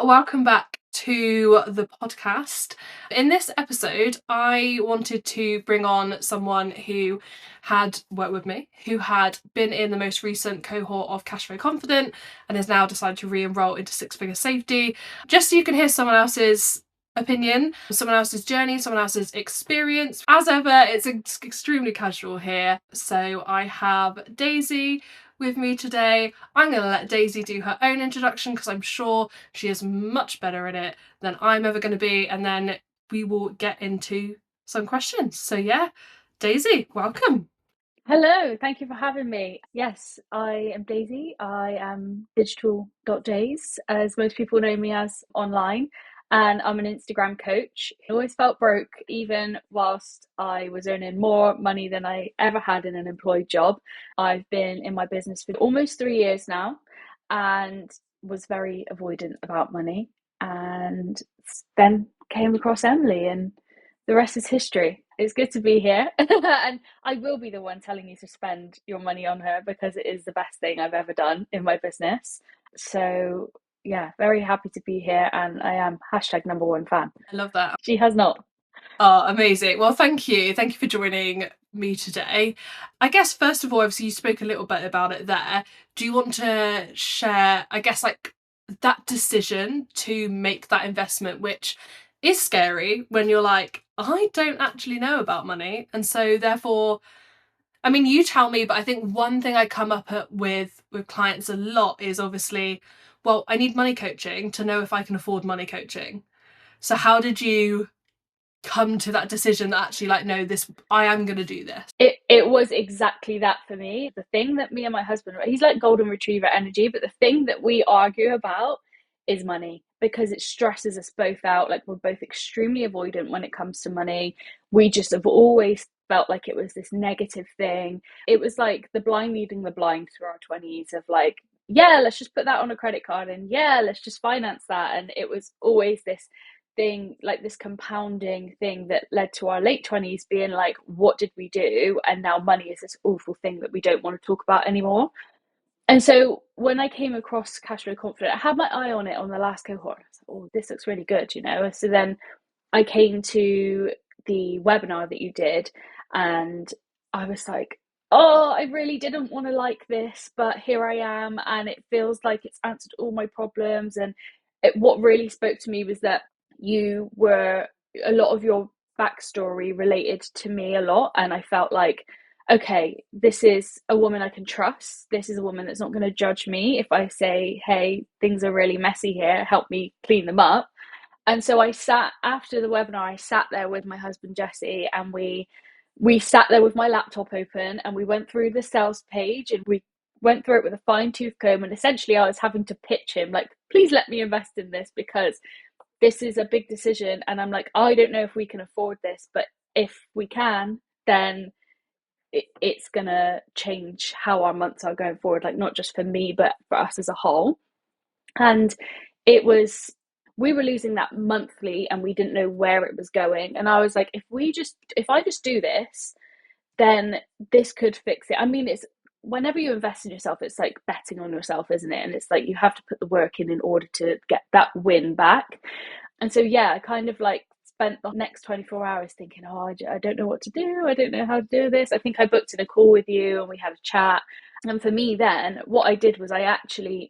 Welcome back to the podcast. In this episode, I wanted to bring on someone who had worked with me, who had been in the most recent cohort of Cashflow Confident and has now decided to re-enroll into Six Figure Safety, just so you can hear someone else's opinion, someone else's journey, someone else's experience. As ever, it's extremely casual here. So I have Daisy with me today. I'm going to let Daisy do her own introduction because I'm sure she is much better at it than I'm ever going to be, and then we will get into some questions. So yeah, Daisy, welcome. Hello, thank you for having me. Yes, I am Daisy. I am digital.days, as most people know me as online, and I'm an Instagram coach. I always felt broke, even whilst I was earning more money than I ever had in an employed job. I've been in my business for almost 3 years now and was very avoidant about money, and then came across Emily, and the rest is history. It's good to be here. And I will be the one telling you to spend your money on her because it is the best thing I've ever done in my business. So, yeah, very happy to be here. And I am hashtag number one fan. I love that. She has not. Oh, amazing. Well, thank you. Thank you for joining me today. I guess, first of all, obviously, you spoke a little bit about it there. Do you want to share, I guess, like that decision to make that investment, which is scary when you're like, I don't actually know about money. And so, therefore, I mean, you tell me, but I think one thing I come up with clients a lot is obviously, well, I need money coaching to know if I can afford money coaching. So, how did you come to that decision that actually, like, no, this, I am going to do this? It was exactly that for me. The thing that me and my husband, he's like golden retriever energy, but the thing that we argue about is money because it stresses us both out. Like, we're both extremely avoidant when it comes to money. We just have always felt like it was this negative thing. It was like the blind leading the blind through our 20s of like, yeah, let's just put that on a credit card, and yeah, let's just finance that. And it was always this thing, like this compounding thing that led to our late 20s being like, what did we do? And now money is this awful thing that we don't want to talk about anymore. And so when I came across Cashflow Confident, I had my eye on it on the last cohort. I was like, oh, this looks really good, you know? So then I came to the webinar that you did, and I was like, oh, I really didn't want to like this, but here I am, and it feels like it's answered all my problems. And what really spoke to me was that you were, a lot of your backstory related to me a lot, and I felt like, okay, this is a woman I can trust. This is a woman that's not going to judge me if I say, hey, things are really messy here, help me clean them up. And so I sat after the webinar, I sat there with my husband Jesse, and we sat there with my laptop open, and we went through the sales page, and we went through it with a fine-tooth comb. And essentially I was having to pitch him like, please let me invest in this because this is a big decision, and I'm like, I don't know if we can afford this, but if we can, then it's gonna change how our months are going forward, like not just for me but for us as a whole. And it was, we were losing that monthly and we didn't know where it was going. And I was like, if I just do this, then this could fix it. I mean, it's, whenever you invest in yourself, it's like betting on yourself, isn't it? And it's like you have to put the work in order to get that win back. And so yeah, I kind of like spent the next 24 hours thinking, oh, I don't know what to do, I don't know how to do this. I think I booked in a call with you and we had a chat. And for me then, what I did was I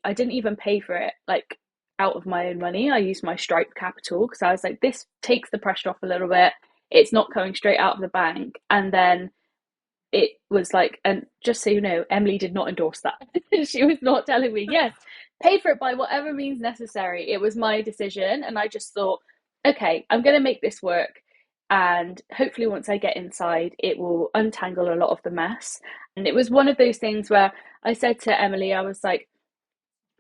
didn't even pay for it like out of my own money. I used my Stripe capital because I was like, this takes the pressure off a little bit, it's not coming straight out of the bank. And then it was like, and just so you know, Emily did not endorse that. She was not telling me, yes, pay for it by whatever means necessary. It was my decision. And I just thought, okay, I'm going to make this work. And hopefully, once I get inside, it will untangle a lot of the mess. And it was one of those things where I said to Emily, I was like,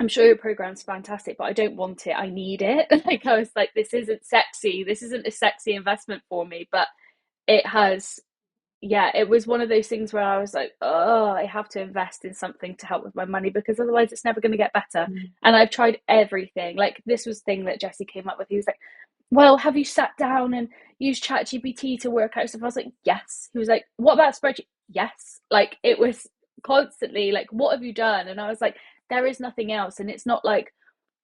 I'm sure your program's fantastic, but I don't want it. I need it. Like, I was like, this isn't sexy. This isn't a sexy investment for me, but it has, yeah, it was one of those things where I was like, oh, I have to invest in something to help with my money because otherwise it's never going to get better. And I've tried everything. Like, this was the thing that Jesse came up with. He was like, well, have you sat down and used ChatGPT to work out stuff? I was like, yes. He was like, what about spreadsheet? Yes. Like, it was constantly like, what have you done? And I was like, there is nothing else. And it's not like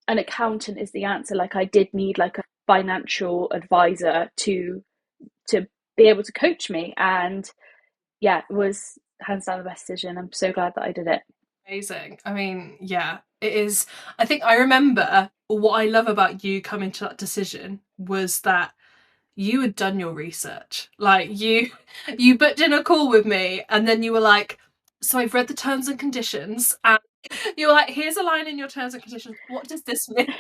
an accountant is the answer. Like I did need like a financial advisor to be able to coach me, and yeah, it was hands down the best decision. I'm so glad that I did it. Amazing. I mean, yeah, it is. I think I remember what I love about you coming to that decision was that you had done your research. Like you booked in a call with me and then you were like, so I've read the terms and conditions, and you were like, here's a line in your terms and conditions. What does this mean?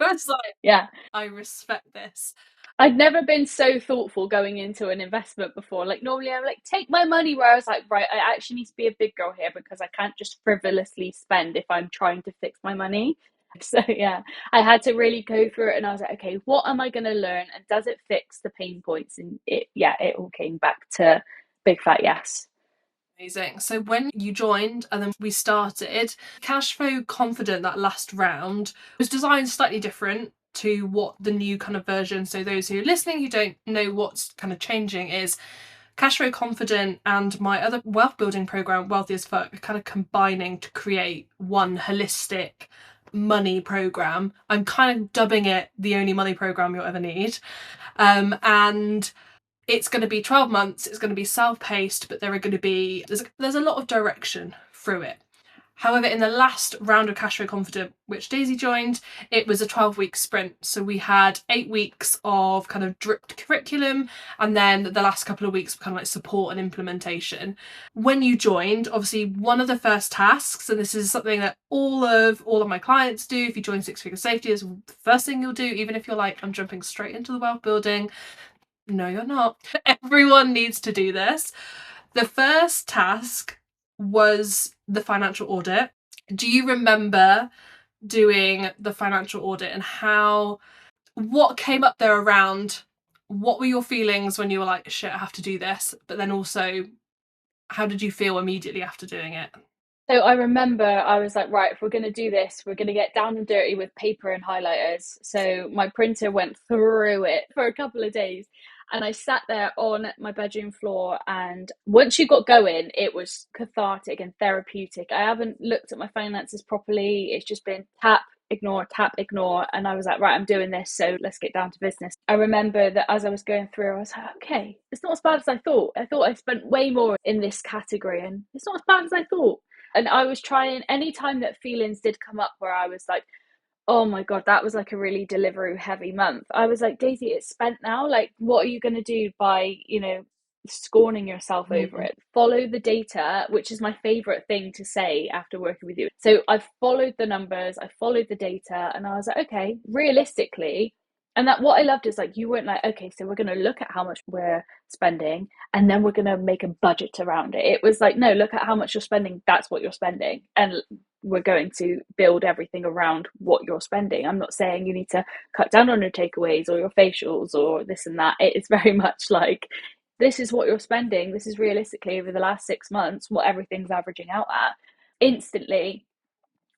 I was like, Yeah. I respect this. I'd never been so thoughtful going into an investment before. Like normally I'm like, take my money, where I was like, right, I actually need to be a big girl here because I can't just frivolously spend if I'm trying to fix my money. So yeah, I had to really go through it, and I was like, okay, what am I going to learn, and does it fix the pain points? And it all came back to big fat yes. Amazing. So when you joined and then we started, Cashflow Confident, that last round, was designed slightly different to what the new kind of version. So those who are listening who don't know what's kind of changing is Cashflow Confident and my other wealth building program, Wealthy as Fuck, are kind of combining to create one holistic money program. I'm kind of dubbing it the only money program you'll ever need. And it's going to be 12 months, it's going to be self-paced, but there are going to be there's a lot of direction through it. However, in the last round of Cashflow Confident, which Daisy joined, it was a 12-week sprint. So we had 8 weeks of kind of dripped curriculum, and then the last couple of weeks were kind of like support and implementation. When you joined, obviously one of the first tasks, and this is something that all of my clients do, if you join Six Figure Safety, is the first thing you'll do, even if you're like, I'm jumping straight into the wealth building. No, you're not. Everyone needs to do this. The first task was the financial audit. Do you remember doing the financial audit and what came up there around what were your feelings when you were like, shit, I have to do this? But then also, how did you feel immediately after doing it? So I remember I was like, right, if we're going to do this, we're going to get down and dirty with paper and highlighters. So my printer went through it for a couple of days. And I sat there on my bedroom floor. And once you got going, it was cathartic and therapeutic. I haven't looked at my finances properly. It's just been tap, ignore, tap, ignore. And I was like, right, I'm doing this. So let's get down to business. I remember that as I was going through, I was like, okay, it's not as bad as I thought. I thought I spent way more in this category, and it's not as bad as I thought. And I was trying, anytime that feelings did come up where I was like, oh my God, that was like a really Deliveroo heavy month. I was like, Daisy, it's spent now. Like, what are you going to do by, scorning yourself over it? Follow the data, which is my favorite thing to say after working with you. So I followed the numbers, I followed the data, and I was like, okay, realistically, and that what I loved is like, you weren't like, okay, so we're going to look at how much we're spending and then we're going to make a budget around it. It was like, no, look at how much you're spending. That's what you're spending. And we're going to build everything around what you're spending. I'm not saying you need to cut down on your takeaways or your facials or this and that. It's very much like, this is what you're spending. This is realistically over the last 6 months, what everything's averaging out at. Instantly,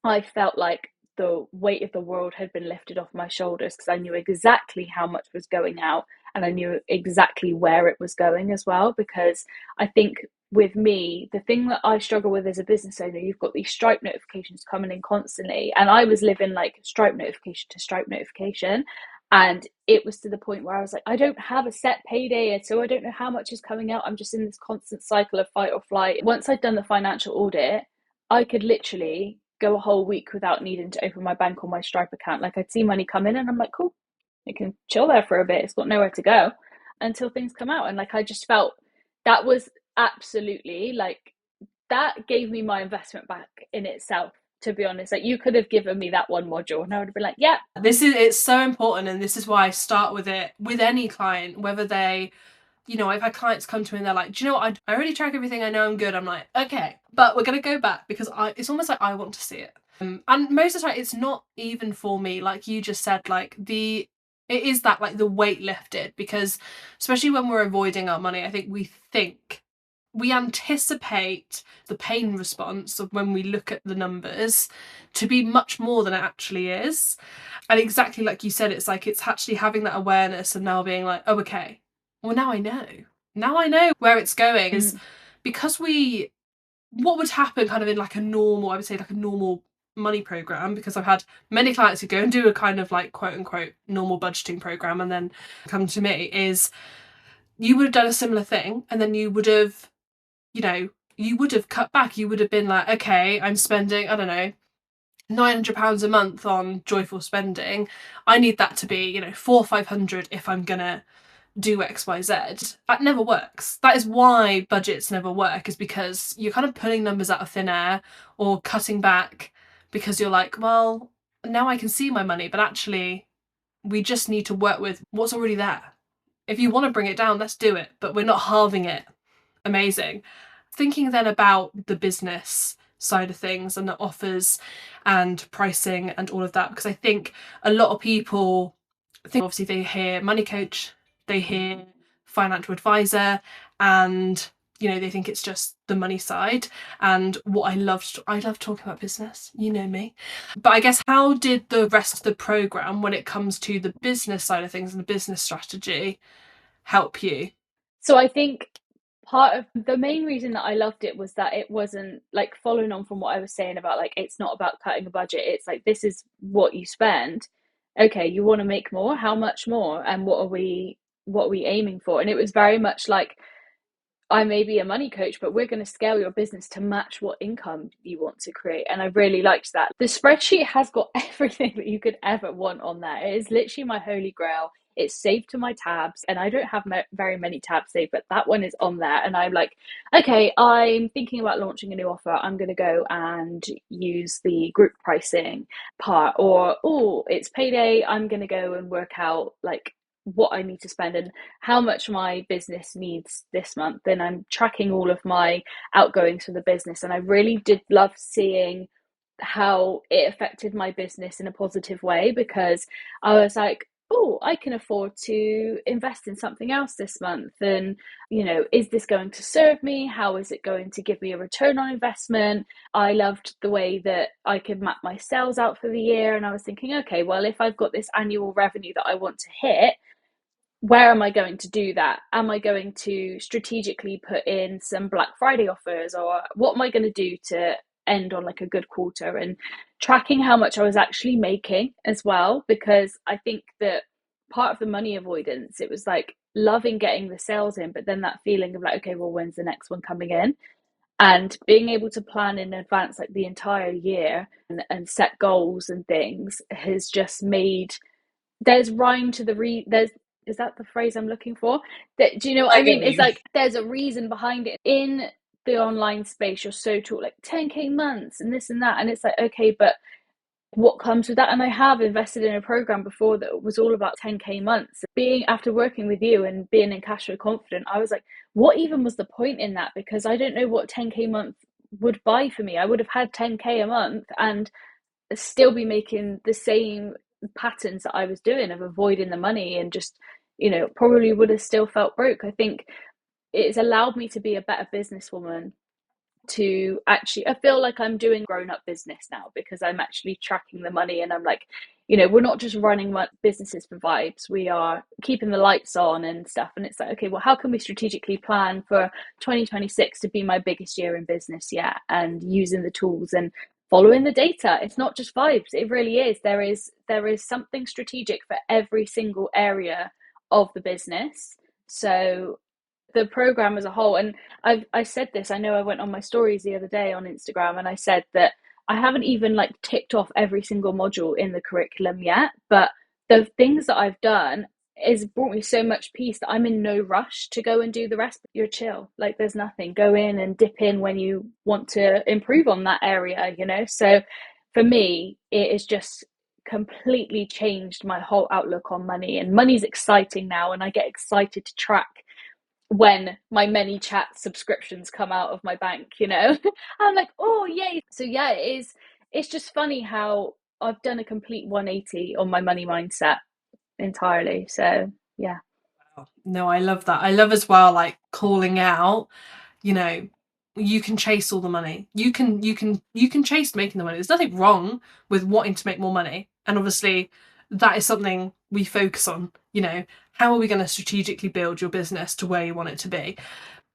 I felt like the weight of the world had been lifted off my shoulders because I knew exactly how much was going out, and I knew exactly where it was going as well. Because I think with me, the thing that I struggle with as a business owner, you've got these Stripe notifications coming in constantly, and I was living like Stripe notification to Stripe notification. And it was to the point where I was like, I don't have a set payday, so I don't know how much is coming out. I'm just in this constant cycle of fight or flight. Once I'd done the financial audit, I could literally go a whole week without needing to open my bank or my Stripe account. Like, I'd see money come in and I'm like, cool, it can chill there for a bit. It's got nowhere to go until things come out. And like, I just felt that was absolutely like, that gave me my investment back in itself, to be honest. Like, you could have given me that one module and I would have been like, yeah. It's so important, and this is why I start with it with any client, whether they, I've had clients come to me and they're like, do you know what, I already track everything, I know I'm good. I'm like, okay, but we're gonna go back because it's almost like I want to see it. And most of the time it's not even for me, like you just said, like it is that like the weight lifted, because especially when we're avoiding our money, I think we anticipate the pain response of when we look at the numbers to be much more than it actually is. And exactly like you said, it's like it's actually having that awareness and now being like, oh, okay, well, now I know. Now I know where it's going. Is because what would happen kind of in like a normal, I would say like a normal money program, because I've had many clients who go and do a kind of like quote unquote normal budgeting program and then come to me, is you would have done a similar thing, and then you would have, you would have cut back. You would have been like, okay, I'm spending, I don't know, £900 a month on joyful spending. I need that to be, 400 or 500 if I'm gonna do XYZ. That never works. That is why budgets never work, is because you're kind of pulling numbers out of thin air or cutting back because you're like, well, now I can see my money, but actually we just need to work with what's already there. If you want to bring it down, let's do it, but we're not halving it. Amazing. Thinking then about the business side of things and the offers and pricing and all of that, because I think a lot of people think, obviously they hear money coach, they hear financial advisor, and they think it's just the money side. And what I love talking about business, you know me. But I guess, how did the rest of the program, when it comes to the business side of things and the business strategy, help you? So I think part of the main reason that I loved it was that it wasn't like, following on from what I was saying about like, it's not about cutting a budget. It's like, this is what you spend. Okay, you want to make more? How much more? And what are we aiming for? And it was very much like, I may be a money coach, but we're going to scale your business to match what income you want to create. And I really liked that. The spreadsheet has got everything that you could ever want on there. It is literally my holy grail. It's saved to my tabs, and I don't have very many tabs saved, but that one is on there. And I'm like, okay, I'm thinking about launching a new offer. I'm going to go and use the group pricing part. Or, oh, it's payday. I'm going to go and work out like what I need to spend and how much my business needs this month. Then I'm tracking all of my outgoings for the business. And I really did love seeing how it affected my business in a positive way, because I was like, oh, I can afford to invest in something else this month. And, is this going to serve me? How is it going to give me a return on investment? I loved the way that I could map my sales out for the year. And I was thinking, okay, well, if I've got this annual revenue that I want to hit, where am I going to do that? Am I going to strategically put in some Black Friday offers, or what am I going to do to end on like a good quarter? And tracking how much I was actually making as well, because I think that part of the money avoidance, it was like loving getting the sales in, but then that feeling of like, okay, well, when's the next one coming in? And being able to plan in advance like the entire year and set goals and things has just made, there's rhyme to the there's, is that the phrase I'm looking for? That, do you know what I mean? It's like there's a reason behind it. In the online space, you're so taught like 10k months and this and that, and it's like, okay, but what comes with that? And I have invested in a program before that was all about 10k months. Being, after working with you and being in Cash Flow Confident, I was like, what even was the point in that? Because I don't know what 10k month would buy for me. I would have had 10k a month and still be making the same patterns that I was doing of avoiding the money, and just, probably would have still felt broke. I think it's allowed me to be a better businesswoman, to actually, I feel like I'm doing grown up business now, because I'm actually tracking the money, and I'm like, we're not just running businesses for vibes, we are keeping the lights on and stuff. And it's like, okay, well, how can we strategically plan for 2026 to be my biggest year in business yet? And using the tools and following the data. It's not just vibes, it really is. There is something strategic for every single area of the business. So the program as a whole, and I said this, I know I went on my stories the other day on Instagram, and I said that I haven't even like ticked off every single module in the curriculum yet, but the things that I've done is brought me so much peace that I'm in no rush to go and do the rest. You're chill, like there's nothing. Go in and dip in when you want to improve on that area, So for me, it is just completely changed my whole outlook on money. And money's exciting now, and I get excited to track when my ManyChat subscriptions come out of my bank. I'm like, oh yay. So yeah, it's just funny how I've done a complete 180 on my money mindset entirely. So yeah. No, I love that. I love as well, like, calling out, you can chase all the money. You can chase making the money. There's nothing wrong with wanting to make more money. And obviously that is something we focus on. How are we going to strategically build your business to where you want it to be?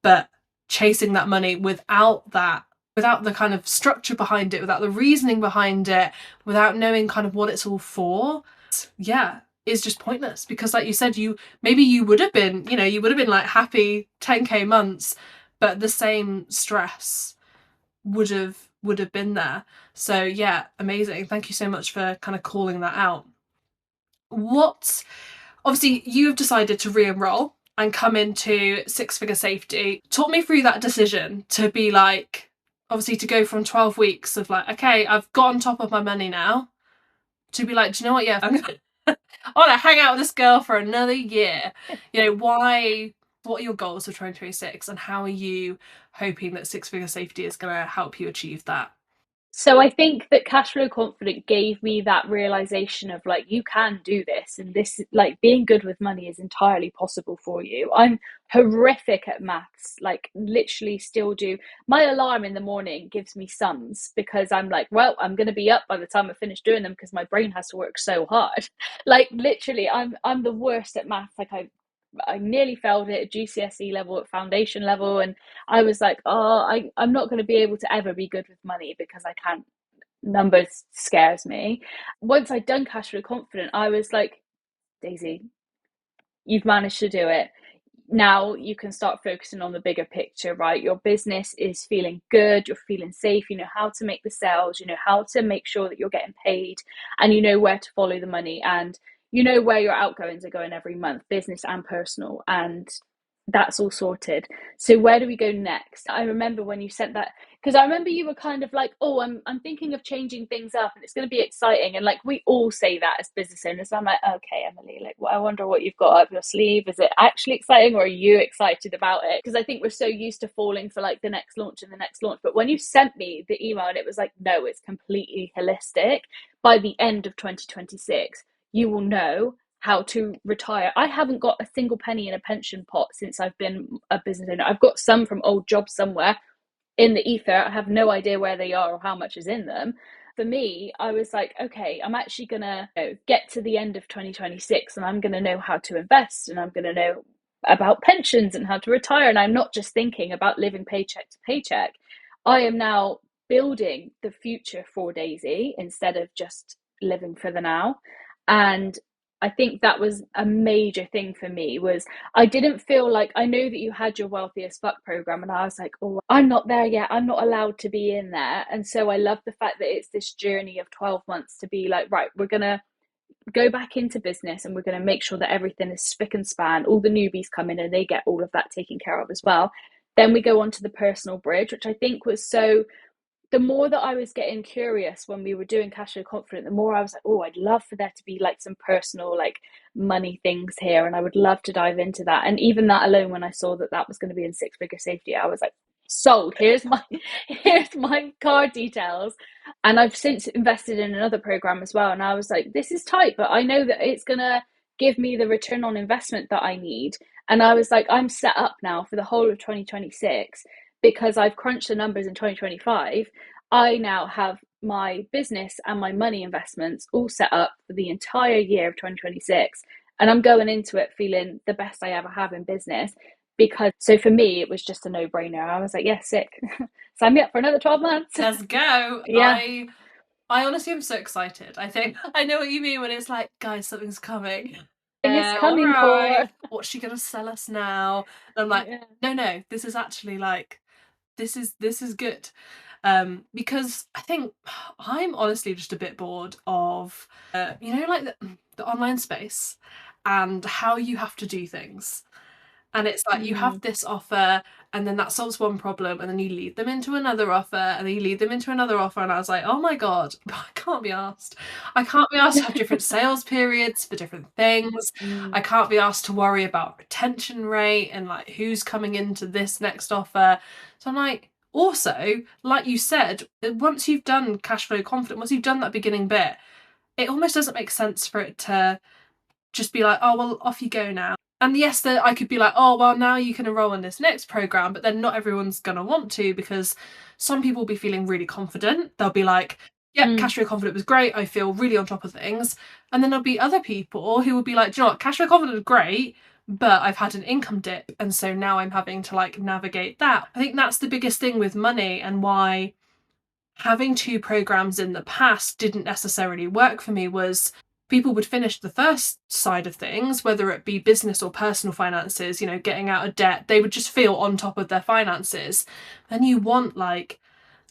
But chasing that money without that without the kind of structure behind it, without the reasoning behind it, without knowing kind of what it's all for, yeah, is just pointless. Because like you said, you would have been, you would have been like happy 10k months, but the same stress would have been there. So yeah, amazing. Thank you so much for kind of calling that out. What Obviously you've decided to re-enroll and come into Six Figure Safety. Talk me through that decision to be like, obviously to go from 12 weeks of like, okay, I've got on top of my money now, to be like, do you know what? Yeah, I want to hang out with this girl for another year. Why? What are your goals for 2026, and how are you hoping that Six Figure Safety is going to help you achieve that? So I think that Cashflow Confident gave me that realization of like, you can do this, and this, like, being good with money is entirely possible for you. I'm horrific at maths, like literally still do. My alarm in the morning gives me sums because I'm like, well, I'm going to be up by the time I finish doing them because my brain has to work so hard. Like literally, I'm the worst at maths. Like I nearly failed it at GCSE level, at foundation level, and I was like, oh, I'm not going to be able to ever be good with money because I can't. Numbers scares me. Once I'd done Cashflow Confident, I was like, Daisy, you've managed to do it. Now you can start focusing on the bigger picture, right? Your business is feeling good, you're feeling safe, you know how to make the sales, you know how to make sure that you're getting paid, and you know where to follow the money, and you know where your outgoings are going every month, business and personal, and that's all sorted. So where do we go next? I remember when you sent that, because I remember you were kind of like, oh, I'm thinking of changing things up and it's going to be exciting, and like we all say that as business owners. I'm like, okay, Emily, like, well, I wonder what you've got up your sleeve. Is it actually exciting, or are you excited about it? Because I think we're so used to falling for like the next launch and the next launch. But when you sent me the email and it was like, no, it's completely holistic, by the end of 2026 you will know how to retire. I haven't got a single penny in a pension pot since I've been a business owner. I've got some from old jobs somewhere in the ether. I have no idea where they are or how much is in them. For me, I was like, okay, I'm actually gonna get to the end of 2026 and I'm gonna know how to invest, and I'm gonna know about pensions and how to retire. And I'm not just thinking about living paycheck to paycheck. I am now building the future for Daisy instead of just living for the now. And I think that was a major thing for me. Was I didn't feel like, I know that you had your Wealthy as Fuck program, and I was like, oh, I'm not there yet. I'm not allowed to be in there. And so I love the fact that it's this journey of 12 months to be like, right, we're going to go back into business and we're going to make sure that everything is spick and span. All the newbies come in and they get all of that taken care of as well. Then we go on to the personal bridge, which I think was so, the more that I was getting curious when we were doing Cashflow Confident, the more I was like, oh, I'd love for there to be like some personal, like money things here. And I would love to dive into that. And even that alone, when I saw that that was going to be in Six Figure Safety, I was like, sold. Here's my card details. And I've since invested in another program as well. And I was like, this is tight, but I know that it's going to give me the return on investment that I need. And I was like, I'm set up now for the whole of 2026 because I've crunched the numbers in 2025. I now have my business and my money investments all set up for the entire year of 2026. And I'm going into it feeling the best I ever have in business. Because, so for me, it was just a no brainer. I was like, yeah, sick. Sign me up for another 12 months. Let's go. Yeah. I honestly am so excited. I think I know what you mean when it's like, guys, something's coming. It's coming, right. What's she gonna sell us now? And I'm like, yeah. no, this is actually like, this is good. Because I think I'm honestly just a bit bored of, like the online space and how you have to do things. And it's like you have this offer, and then that solves one problem, and then you lead them into another offer, and then you lead them into another offer. And I was like, oh my God, I can't be asked. I can't be asked to have different sales periods for different things. I can't be asked to worry about retention rate and like who's coming into this next offer. So I'm like, also, like you said, once you've done Cashflow Confident, once you've done that beginning bit, it almost doesn't make sense for it to just be like, oh, well, off you go now. And yes, that I could be like, oh, well, now you can enroll in this next program, but then not everyone's going to want to, because some people will be feeling really confident. They'll be like, yeah, Cashflow Confident was great. I feel really on top of things. And then there'll be other people who will be like, do you know what? Cashflow Confident was great, but I've had an income dip, and so now I'm having to like navigate that. I think that's the biggest thing with money, and why having two programs in the past didn't necessarily work for me was people would finish the first side of things, whether it be business or personal finances, you know, getting out of debt, they would just feel on top of their finances. Then you want like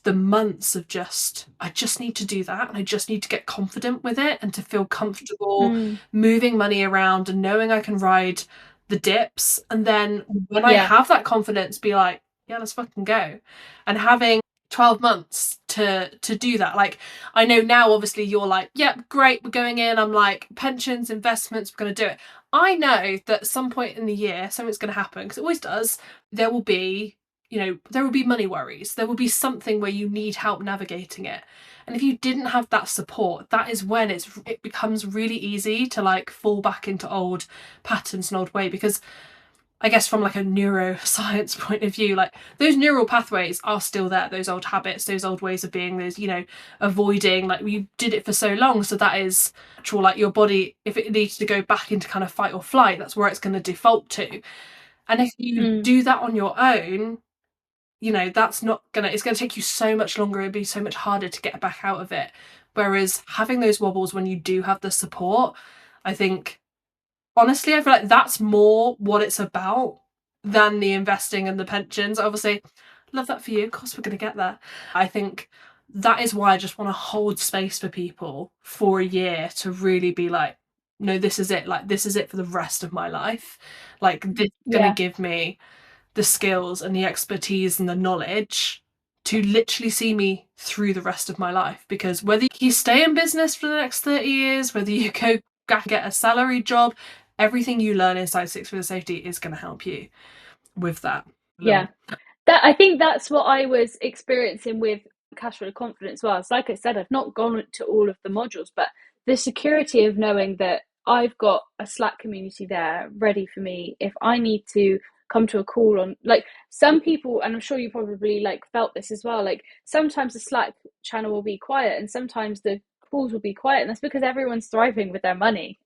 the months of just, I just need to do that, and I just need to get confident with it and to feel comfortable Mm. moving money around and knowing I can ride the dips. And then when I Yeah. have that confidence, be like, yeah, let's fucking go. And having 12 months to do that. Like, I know now obviously you're like, yep, great, we're going in. I'm like, pensions, investments, we're going to do it. I know that at some point in the year something's going to happen, because it always does. There will be, you know, there will be money worries. There will be something where you need help navigating it. And if you didn't have that support, that is when it becomes really easy to like fall back into old patterns and old way. Because I guess from like a neuroscience point of view, like those neural pathways are still there, those old habits, those old ways of being, those, you know, avoiding, like you did it for so long. So that is natural, like your body, if it needs to go back into kind of fight or flight, that's where it's going to default to. And if you Mm. do that on your own, you know, that's not gonna, it's gonna take you so much longer, it'd be so much harder to get back out of it. Whereas having those wobbles when you do have the support, I think, honestly, I feel like that's more what it's about than the investing and the pensions. Obviously, love that for you. Of course, we're gonna get there. I think that is why I just want to hold space for people for a year to really be like, no, this is it. Like, this is it for the rest of my life. Like, this is gonna Yeah. give me the skills and the expertise and the knowledge to literally see me through the rest of my life. Because whether you stay in business for the next 30 years, whether you go get a salary job, everything you learn inside Six Figure Safety is going to help you with that. Yeah. That, I think that's what I was experiencing with Cash Flow Confidence was. Like I said, I've not gone to all of the modules, but the security of knowing that I've got a Slack community there ready for me if I need to come to a call on, like, some people, and I'm sure you probably like felt this as well, like sometimes the Slack channel will be quiet and sometimes the calls will be quiet, and that's because everyone's thriving with their money.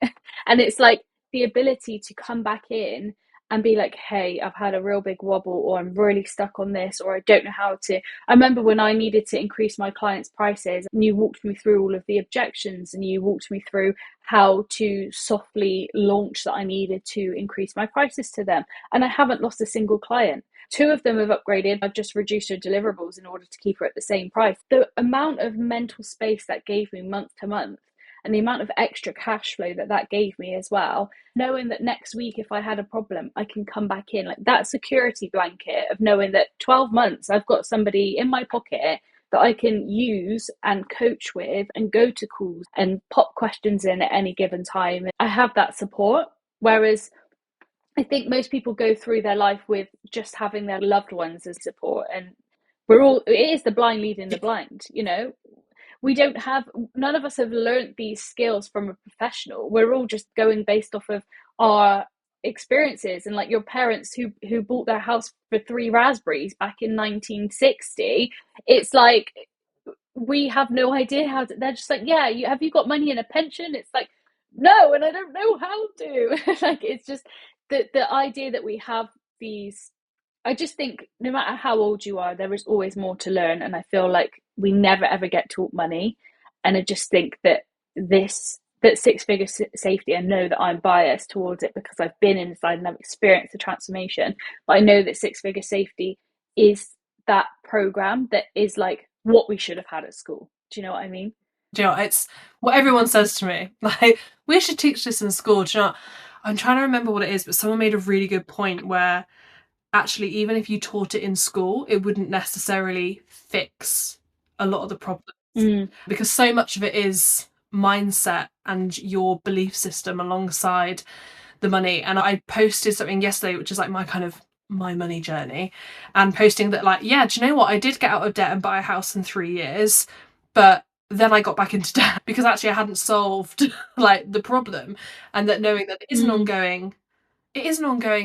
And it's like the ability to come back in and be like, hey, I've had a real big wobble, or I'm really stuck on this, or I don't know how to. I remember when I needed to increase my clients' prices, and you walked me through all of the objections, and you walked me through how to softly launch that I needed to increase my prices to them. And I haven't lost a single client. Two of them have upgraded. I've just reduced their deliverables in order to keep her at the same price. The amount of mental space that gave me month to month, and the amount of extra cash flow that that gave me as well, knowing that next week if I had a problem I can come back in, like that security blanket of knowing that 12 months I've got somebody in my pocket that I can use and coach with and go to calls and pop questions in at any given time. I have that support, whereas I think most people go through their life with just having their loved ones as support, and it is the blind leading the blind, you know. We don't have, none of us have learned these skills from a professional. We're all just going based off of our experiences. And like your parents who bought their house for 3 raspberries back in 1960, it's like we have no idea how to, they're just like, yeah, have you got money in a pension? It's like, no, and I don't know how to. Like, it's just the idea that we have these, I just think no matter how old you are, there is always more to learn. And I feel like we never ever get taught money. And I just think that that Six Figure Safety, I know that I'm biased towards it because I've been inside and I've experienced the transformation. But I know that Six Figure Safety is that program that is like what we should have had at school. Do you know what I mean? Do you know, it's what everyone says to me. Like, we should teach this in school. Do you know, I'm trying to remember what it is, but someone made a really good point where actually, even if you taught it in school, it wouldn't necessarily fix a lot of the problems. Because so much of it is mindset and your belief system alongside the money. And I posted something yesterday, which is like my kind of my money journey, and posting that, like, yeah, do you know what? I did get out of debt and buy a house in 3 years, but then I got back into debt because actually I hadn't solved like the problem. And that knowing that it is an ongoing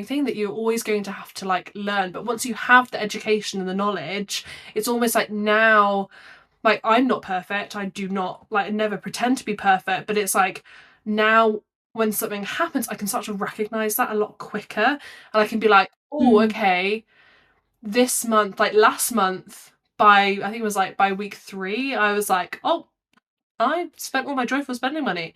thing that you're always going to have to like learn. But once you have the education and the knowledge, it's almost like now, like, I'm not perfect. I do not, like, never pretend to be perfect, but it's like now when something happens, I can start to recognize that a lot quicker, and I can be like, oh, Mm. okay, this month, like last month, by I think it was like by week 3, I was like, oh, I spent all my joyful spending money.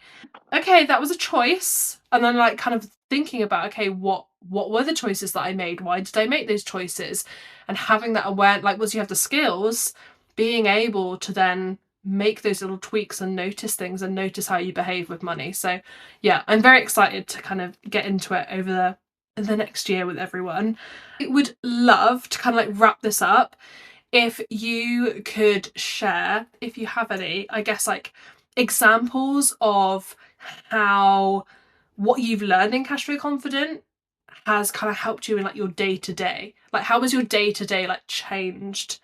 Okay, that was a choice. And then like kind of thinking about, okay, what were the choices that I made? Why did I make those choices? And having that awareness, like once you have the skills, being able to then make those little tweaks and notice things and notice how you behave with money. So yeah, I'm very excited to kind of get into it over the next year with everyone. I would love to kind of like wrap this up if you could share, if you have any, I guess, like examples of how what you've learned in Cash Flow Confident has kind of helped you in like your day to day. Like, how was your day to day like changed?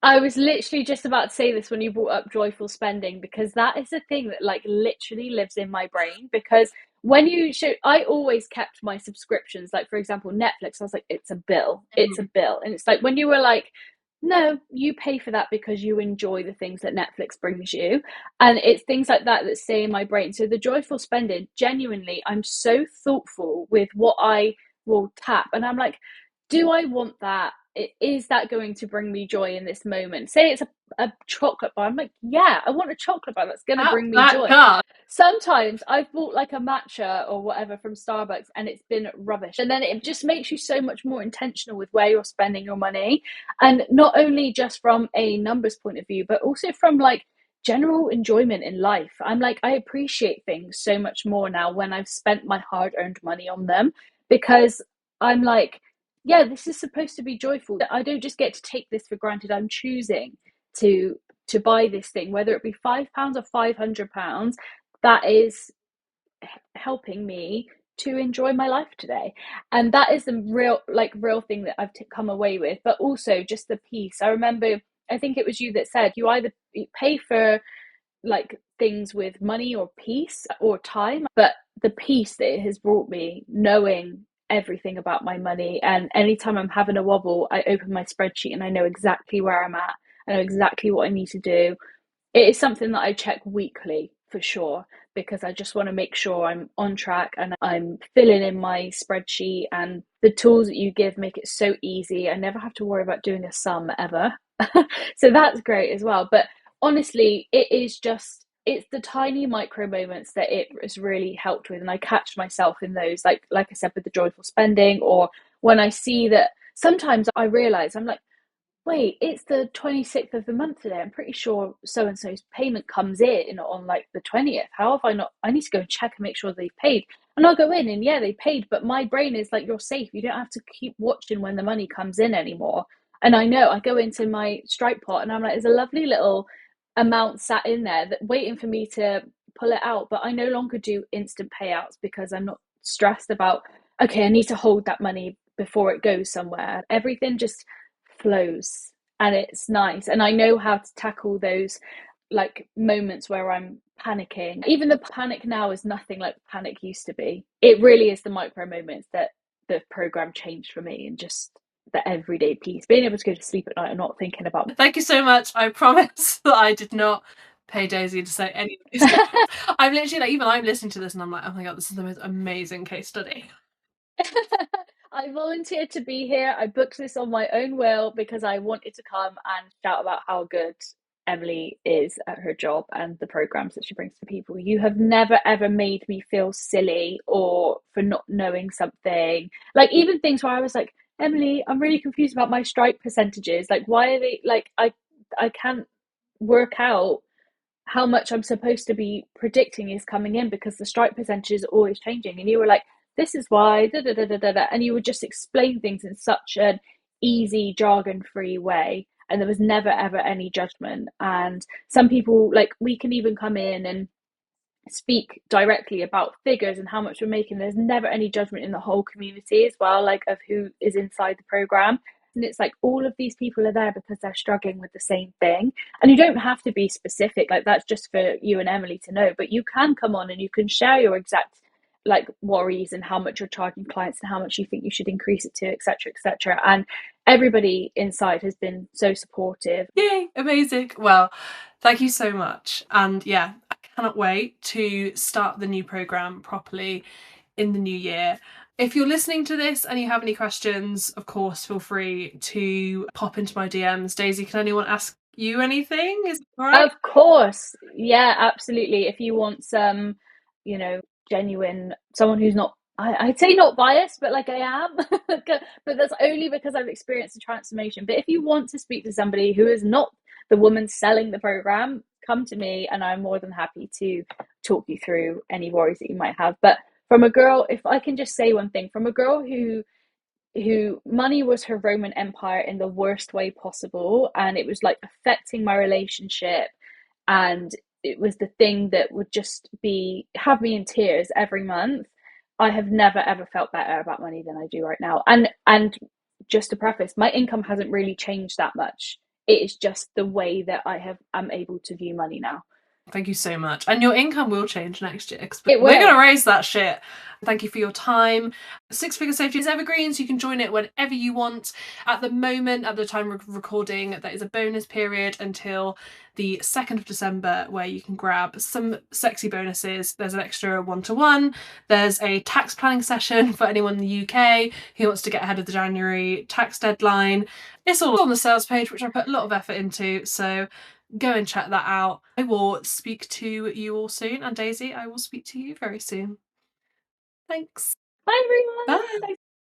I was literally just about to say this when you brought up joyful spending, because that is a thing that like literally lives in my brain. Because when you show, I always kept my subscriptions, like for example, Netflix, I was like, it's a bill, it's a bill. And it's like when you were like, no, you pay for that because you enjoy the things that Netflix brings you. And it's things like that that stay in my brain. So the joyful spending, genuinely, I'm so thoughtful with what I will tap. And I'm like, do I want that? Is that going to bring me joy in this moment? Say it's a chocolate bar. I'm like, yeah, I want a chocolate bar that's going to bring me That joy. card. Sometimes I've bought like a matcha or whatever from Starbucks and it's been rubbish. And then it just makes you so much more intentional with where you're spending your money. And not only just from a numbers point of view, but also from like general enjoyment in life. I'm like, I appreciate things so much more now when I've spent my hard earned money on them, because I'm like, yeah, this is supposed to be joyful. I don't just get to take this for granted. I'm choosing to buy this thing, whether it be £5 or £500. That is helping me to enjoy my life today, and that is the real thing that I've come away with. But also just the peace. I remember, I think it was you that said you either pay for like things with money or peace or time, but the peace that it has brought me knowing everything about my money. And anytime I'm having a wobble, I open my spreadsheet and I know exactly where I'm at. I know exactly what I need to do. It is something that I check weekly for sure, because I just want to make sure I'm on track and I'm filling in my spreadsheet. And the tools that you give make it so easy. I never have to worry about doing a sum ever. So that's great as well. But honestly, it's the tiny micro moments that it has really helped with. And I catch myself in those, like I said, with the joyful spending, or when I see that sometimes I realize I'm like, wait, it's the 26th of the month today. I'm pretty sure so and so's payment comes in on like the 20th. How have I not? I need to go and check and make sure they've paid. And I'll go in and yeah, they paid, but my brain is like, you're safe. You don't have to keep watching when the money comes in anymore. And I know I go into my Stripe pot and I'm like, there's a lovely little amount sat in there that waiting for me to pull it out. But I no longer do instant payouts because I'm not stressed about, okay, I need to hold that money before it goes somewhere. Everything just flows and it's nice. And I know how to tackle those like moments where I'm panicking. Even the panic now is nothing like panic used to be. It really is the micro moments that the program changed for me, and just the everyday piece, being able to go to sleep at night and not thinking about. Thank you so much. I promise that I did not pay Daisy to say any of these things. I'm literally like, even I'm listening to this and I'm like, oh my god, this is the most amazing case study. I volunteered to be here. I booked this on my own will because I wanted to come and shout about how good Emily is at her job and the programs that she brings to people. You have never ever made me feel silly or for not knowing something. Like even things where I was like, Emily, I'm really confused about my Stripe percentages. Like why are they like I can't work out how much I'm supposed to be predicting is coming in because the Stripe percentage is always changing. And you were like, this is why, da, da, da, da, da, da. And you would just explain things in such an easy, jargon free way. And there was never, ever any judgment. And some people, like, we can even come in and speak directly about figures and how much we're making. There's never any judgment in the whole community as well, like of who is inside the program. And it's like all of these people are there because they're struggling with the same thing. And you don't have to be specific, like that's just for you and Emily to know, but you can come on and you can share your exact like worries and how much you're charging clients and how much you think you should increase it to, etc., etc. And everybody inside has been so supportive. Yay, amazing. Well, Thank you so much. And yeah, I cannot wait to start the new program properly in the new year. If you're listening to this and you have any questions, of course, feel free to pop into my DMs. Daisy, can anyone ask you anything? Is it all right? Of course. Yeah, absolutely. If you want some, you know, genuine someone who's not I'd say not biased, but like I am. But that's only because I've experienced a transformation. But if you want to speak to somebody who is not the woman selling the program, come to me and I'm more than happy to talk you through any worries that you might have. But from a girl, if I can just say one thing, from a girl who money was her Roman Empire in the worst way possible, and it was like affecting my relationship, and it was the thing that would just be have me in tears every month. I have never ever felt better about money than I do right now. And just to preface, my income hasn't really changed that much. It is just the way that I'm able to view money now. Thank you so much. And your income will change next year because It we're going will. to raise that shit. Thank you for your time. Six Figure Safety is evergreen, so you can join it whenever you want. At the moment, at the time of recording, there is a bonus period until the 2nd of December where you can grab some sexy bonuses. There's an extra one-to-one. There's a tax planning session for anyone in the UK who wants to get ahead of the January tax deadline. It's all on the sales page, which I put a lot of effort into, so go and check that out. I will speak to you all soon, and Daisy, I will speak to you very soon. Thanks. Bye everyone. Bye. Thanks.